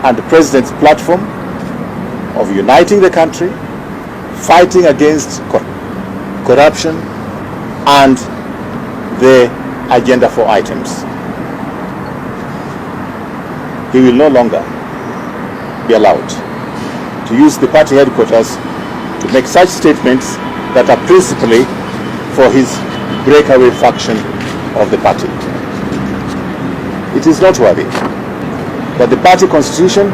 and the president's platform of uniting the country, fighting against corruption, and the agenda 4 items. He will no longer be allowed to use the party headquarters to make such statements that are principally for his breakaway faction of the party. It is noteworthy that the party constitution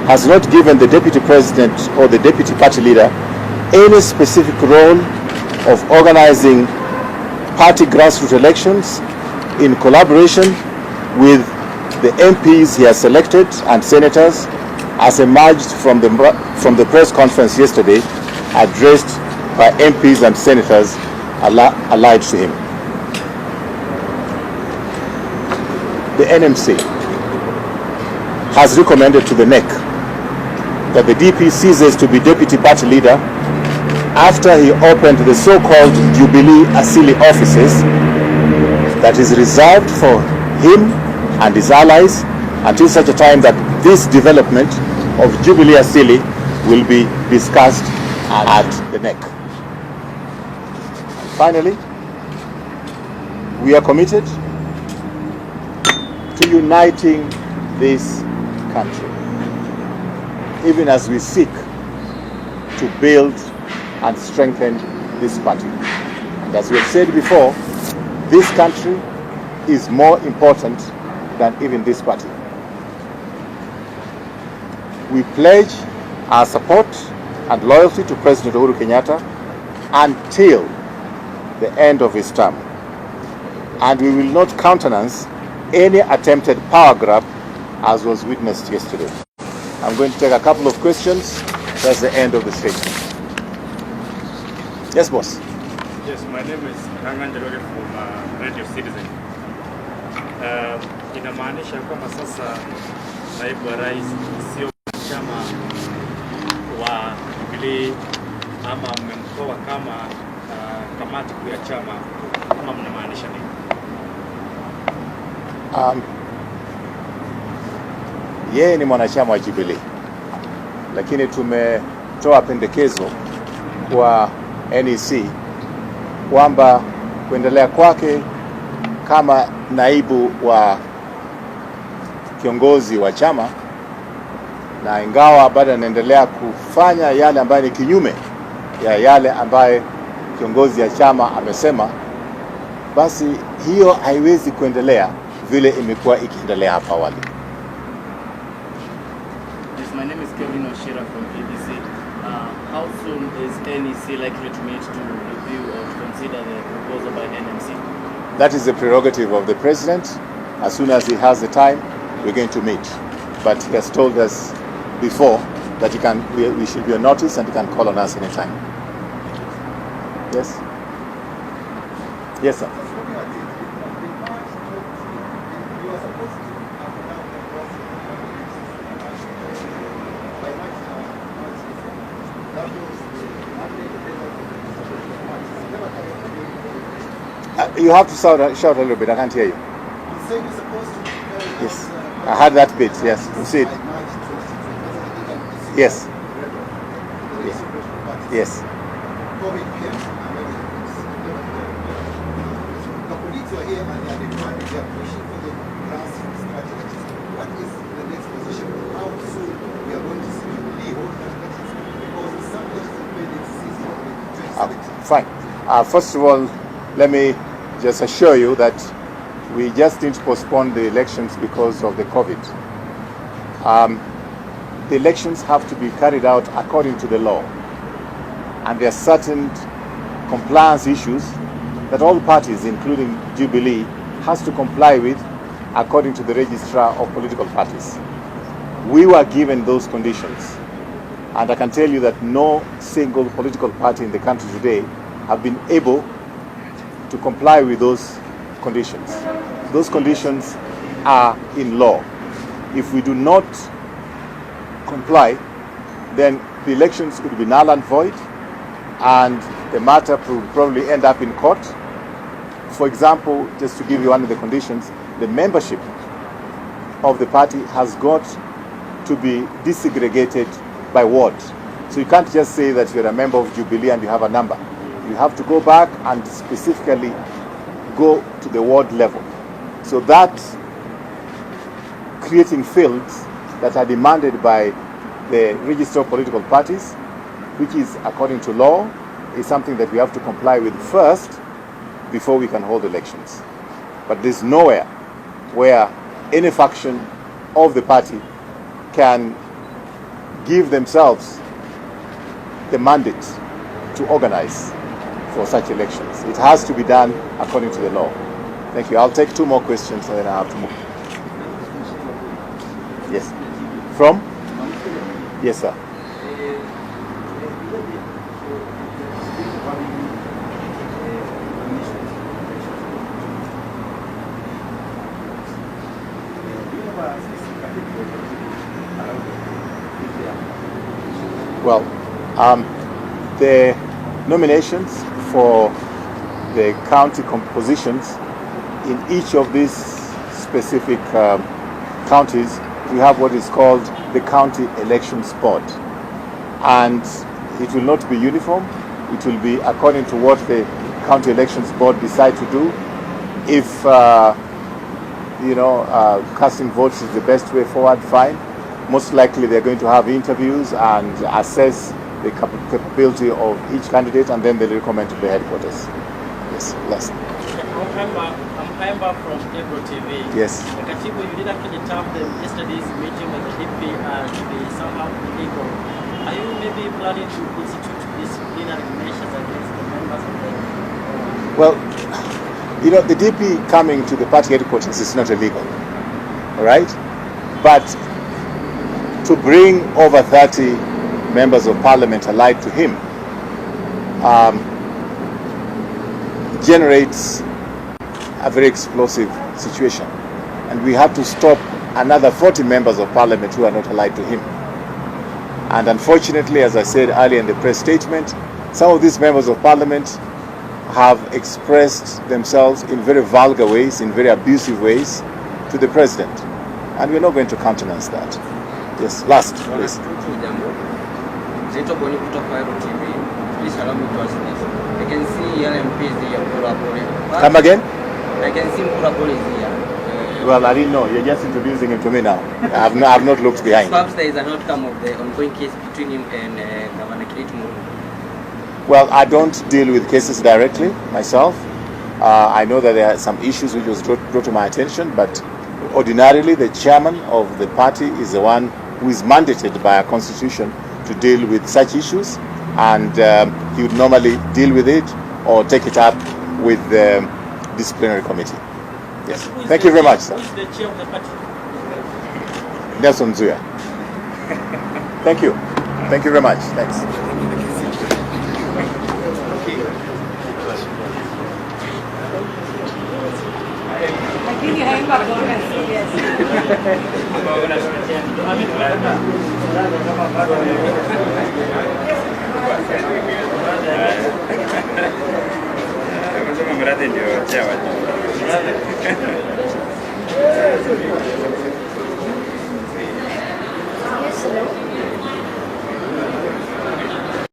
has not given the deputy president or the deputy party leader any specific role of organizing party grassroots elections in collaboration with the MPs he has selected and senators, as emerged from the press conference yesterday addressed by MPs and senators allied to him. The NMC has recommended to the NEC that the DP ceases to be deputy party leader after he opened the so-called Jubilee Asili offices that is reserved for him and his allies until such a time that this development of Jubilee Asili will be discussed at the NEC. And finally, we are committed to uniting this country, even as we seek to build and strengthen this party. And as we have said before, this country is more important than even this party. We pledge our support and loyalty to President Uhuru Kenyatta until the end of his term. And we will not countenance any attempted power grab as was witnessed yesterday. I'm going to take a couple of questions. That's the end of the statement. Yes, boss. Yes, my name is Kanganjeroge from Radio Citizen. Inamaanisha kwamba sasa naibu wa rais sio chama wa Jubilee ama mmemtoa kama kamati kuu ya chama, ama mnamaanisha nini? Yeye ni mwanachama wa Jubilee, lakini tumetoa pendekezo kwa NEC kwamba kuendelea kwake kama naibu wa kiongozi wa chama, na ingawa bado anaendelea kufanya yale ambayo ni kinyume ya yale ambaye kiongozi ya chama amesema, basi hiyo haiwezi kuendelea vile imekuwa ikiendelea hapa awali. Yes, my name is Kevin Oshira from ABC. How soon is NEC likely to meet to review or to consider the proposal by NMC? That is the prerogative of the president. As soon as he has the time, we're going to meet. But he has told us before that we should be on notice and he can call on us anytime. Yes? Yes, sir. You have to shout a little bit. I can't hear you. Yes, I heard that bit. Yes, you see it. Yes. Yes. Yes. Fine. First of all, let me just assure you that we just need to postpone the elections because of the COVID. The elections have to be carried out according to the law, and there are certain compliance issues that all parties, including Jubilee, has to comply with according to the registrar of political parties. We were given those conditions, and I can tell you that no single political party in the country today have been able to comply with those conditions. Those conditions are in law. If we do not comply, then the elections could be null and void, and the matter will probably end up in court. For example, just to give you one of the conditions, the membership of the party has got to be desegregated by ward. So you can't just say that you're a member of Jubilee and you have a number. You have to go back and specifically go to the ward level. So that creating fields that are demanded by the register of political parties, which is according to law, is something that we have to comply with first before we can hold elections. But there's nowhere where any faction of the party can give themselves the mandate to organize for such elections. It has to be done according to the law. Thank you. I'll take 2 more questions and then I have to move. Yes. From? Yes, sir. Well, the nominations for the county compositions in each of these specific counties, we have what is called the County Elections Board. And it will not be uniform. It will be according to what the County Elections Board decide to do. If, casting votes is the best way forward, fine. Most likely they're going to have interviews and assess the capability of each candidate, and then they'll recommend to the headquarters. Yes, last. I'm Haimba from Ebro TV. Yes. Katibu, you did actually term yesterday's meeting with the DP to be somehow illegal. Are you maybe planning to institute disciplinary measures against the members of the... Well, the DP coming to the party headquarters is not illegal, all right? But to bring over 30 members of parliament allied to him generates a very explosive situation. And we have to stop another 40 members of parliament who are not allied to him. And unfortunately, as I said earlier in the press statement, some of these members of parliament have expressed themselves in very vulgar ways, in very abusive ways to the president. And we're not going to countenance that. Yes, last, please. Please allow me to ask this. I can see LMPs here. Come again? I can see Purapole is here. Well, I didn't know. You're just introducing him to me now. I have not looked behind. Perhaps there is an outcome of the ongoing case between him and Governor Kirito. Well, I don't deal with cases directly myself. I know that there are some issues which was brought to my attention, but ordinarily the chairman of the party is the one who is mandated by our constitution to deal with such issues, and he would normally deal with it or take it up with the disciplinary committee. Yes. Thank you very much, sir. Who is the chair of the party? Nelson Zuya. Thank you. Thank you very much. Thanks. Lakini haimba kuona serious. Mradi ndio chawa.